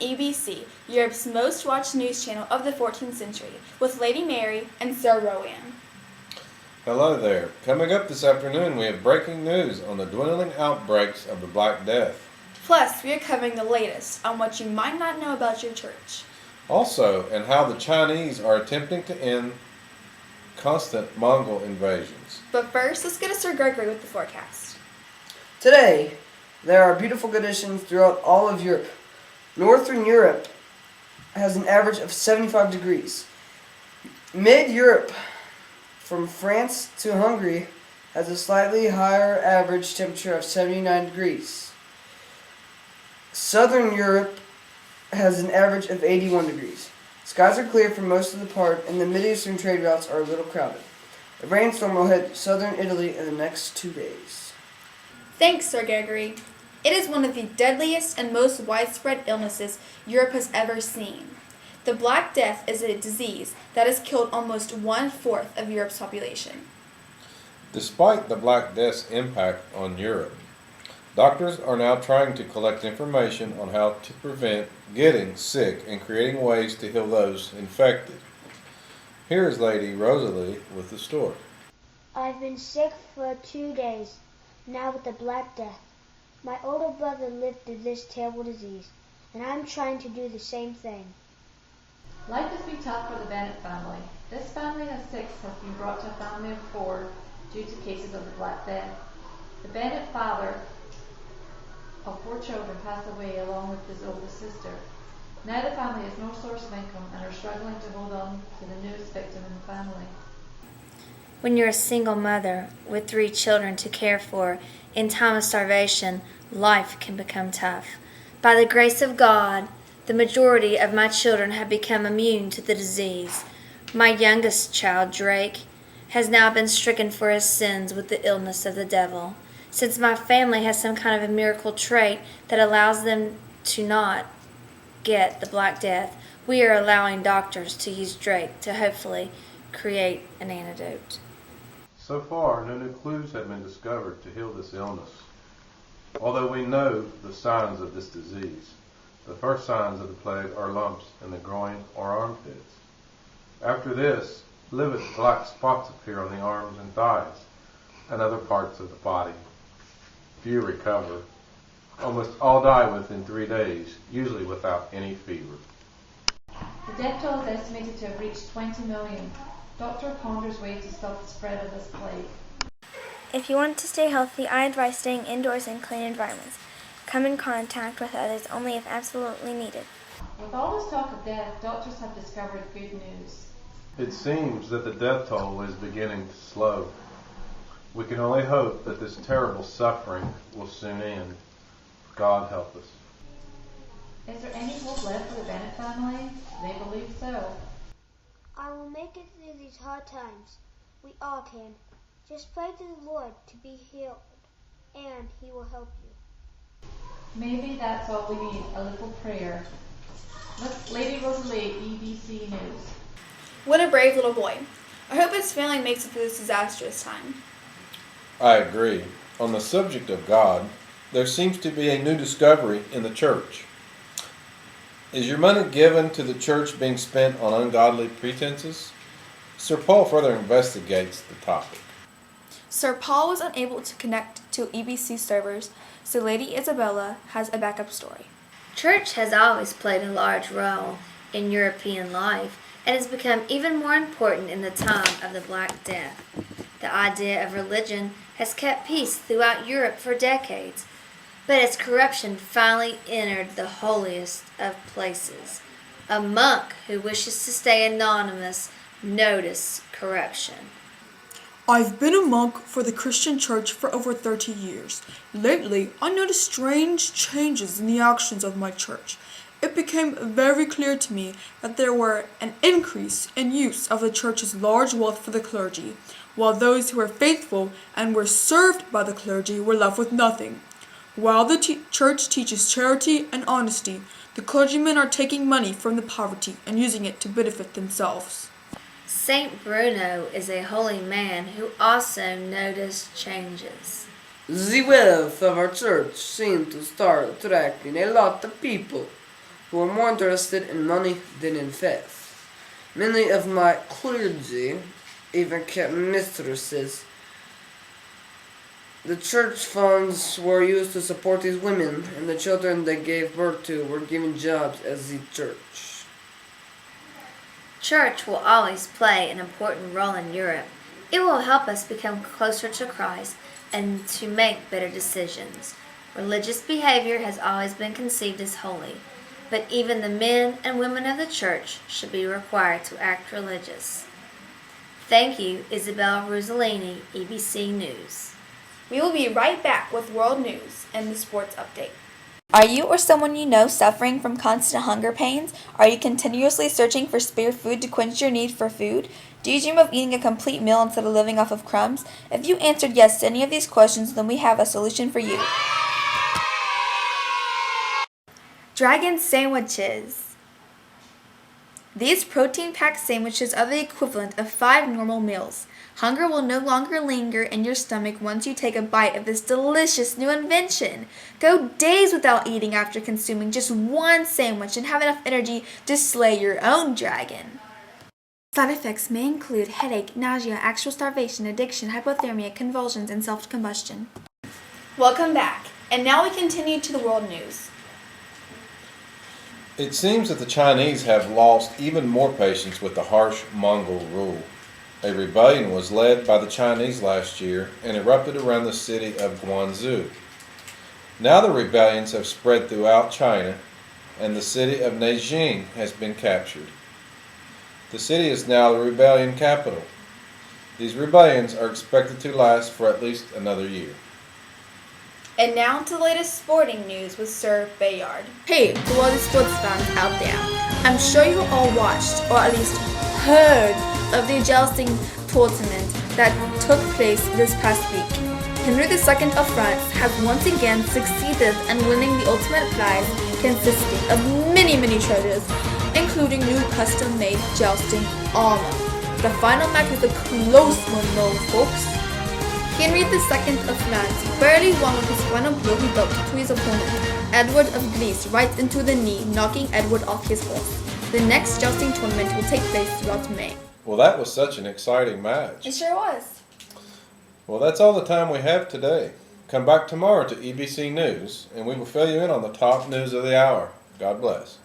EBC, Europe's most watched news channel of the 14th century, with Lady Mary and Sir Rowan. Hello there. Coming up this afternoon, we have breaking news on the dwindling outbreaks of the Black Death. Plus, we are covering the latest on what you might not know about your church. Also, and how the Chinese are attempting to end constant Mongol invasions. But first, let's get to Sir Gregory with the forecast. Today, there are beautiful conditions throughout all of Europe. Northern Europe has an average of 75 degrees. Mid-Europe, from France to Hungary, has a slightly higher average temperature of 79 degrees. Southern Europe has an average of 81 degrees. Skies are clear for most of the part, and the mid-eastern trade routes are a little crowded. A rainstorm will hit southern Italy in the next 2 days. Thanks, Sir Gregory. It is one of the deadliest and most widespread illnesses Europe has ever seen. The Black Death is a disease that has killed almost 1/4 of Europe's population. Despite the Black Death's impact on Europe, doctors are now trying to collect information on how to prevent getting sick and creating ways to heal those infected. Here is Lady Rosalie with the story. I've been sick for 2 days, now with the Black Death. My older brother lived through this terrible disease, and I'm trying to do the same thing. Life has been tough for the Bennett family. This family of 6 has been brought to a family of 4 due to cases of the Black Death. The Bennett father of 4 children passed away along with his oldest sister. Now the family has no source of income and are struggling to hold on to the newest victim in the family. When you're a single mother with 3 children to care for, in time of starvation, life can become tough. By the grace of God, the majority of my children have become immune to the disease. My youngest child, Drake, has now been stricken for his sins with the illness of the devil. Since my family has some kind of a miracle trait that allows them to not get the Black Death, we are allowing doctors to use Drake to hopefully create an antidote. So far, no new clues have been discovered to heal this illness. Although we know the signs of this disease, the first signs of the plague are lumps in the groin or armpits. After this, livid black spots appear on the arms and thighs and other parts of the body. Few recover. Almost all die within 3 days, usually without any fever. The death toll is estimated to have reached 20 million. Doctor ponders ways to stop the spread of this plague. If you want to stay healthy, I advise staying indoors in clean environments. Come in contact with others only if absolutely needed. With all this talk of death, doctors have discovered good news. It seems that the death toll is beginning to slow. We can only hope that this terrible suffering will soon end. God help us. Is there any hope left for the Bennett family? They believe so. I will make it through these hard times. We all can. Just pray to the Lord to be healed, and He will help you. Maybe that's all we need, a little prayer. Lady Rosalie, EBC News. What a brave little boy. I hope his family makes it through this disastrous time. I agree. On the subject of God, there seems to be a new discovery in the church. Is your money given to the church being spent on ungodly pretenses? Sir Paul further investigates the topic. Sir Paul was unable to connect to EBC servers, so Lady Isabella has a backup story. Church has always played a large role in European life and has become even more important in the time of the Black Death. The idea of religion has kept peace throughout Europe for decades, but its corruption finally entered the holiest of places. A monk who wishes to stay anonymous noticed corruption. I've been a monk for the Christian Church for over 30 years. Lately, I noticed strange changes in the actions of my church. It became very clear to me that there were an increase in use of the church's large wealth for the clergy, while those who were faithful and were served by the clergy were left with nothing. While the church teaches charity and honesty, the clergymen are taking money from the poverty and using it to benefit themselves. Saint Bruno is a holy man who also noticed changes. The wealth of our church seemed to start attracting a lot of people. who are more interested in money than in faith. Many of my clergy even kept mistresses. The church funds were used to support these women, and the children they gave birth to were given jobs as the church. Church will always play an important role in Europe. It will help us become closer to Christ and to make better decisions. Religious behavior has always been conceived as holy, but even the men and women of the church should be required to act religious. Thank you, Isabel Rossellini, EBC News. We will be right back with world news and the sports update. Are you or someone you know suffering from constant hunger pains? Are you continuously searching for spare food to quench your need for food? Do you dream of eating a complete meal instead of living off of crumbs? If you answered yes to any of these questions, then we have a solution for you. Dragon sandwiches. These protein-packed sandwiches are the equivalent of 5 normal meals. Hunger will no longer linger in your stomach once you take a bite of this delicious new invention. Go days without eating after consuming just one sandwich and have enough energy to slay your own dragon. Side effects may include headache, nausea, actual starvation, addiction, hypothermia, convulsions, and self-combustion. Welcome back, and now we continue to the world news. It seems that the Chinese have lost even more patience with the harsh Mongol rule. A rebellion was led by the Chinese last year and erupted around the city of Guangzhou. Now the rebellions have spread throughout China, and the city of Nanjing has been captured. The city is now the rebellion capital. These rebellions are expected to last for at least another year. And now to the latest sporting news with Sir Bayard. Hey, to all the sports fans out there. I'm sure you all watched, or at least heard, of the jousting tournament that took place this past week. Henry II of France has once again succeeded in winning the ultimate prize, consisting of many treasures, including new custom-made jousting armor. The final match was a close one though, folks. Henry II of France barely won with his final blow he dealt to his opponent, Edward of Greece, right into the knee, knocking Edward off his horse. The next jousting tournament will take place throughout May. Well, that was such an exciting match. It sure was. Well, that's all the time we have today. Come back tomorrow to EBC News, and we will fill you in on the top news of the hour. God bless.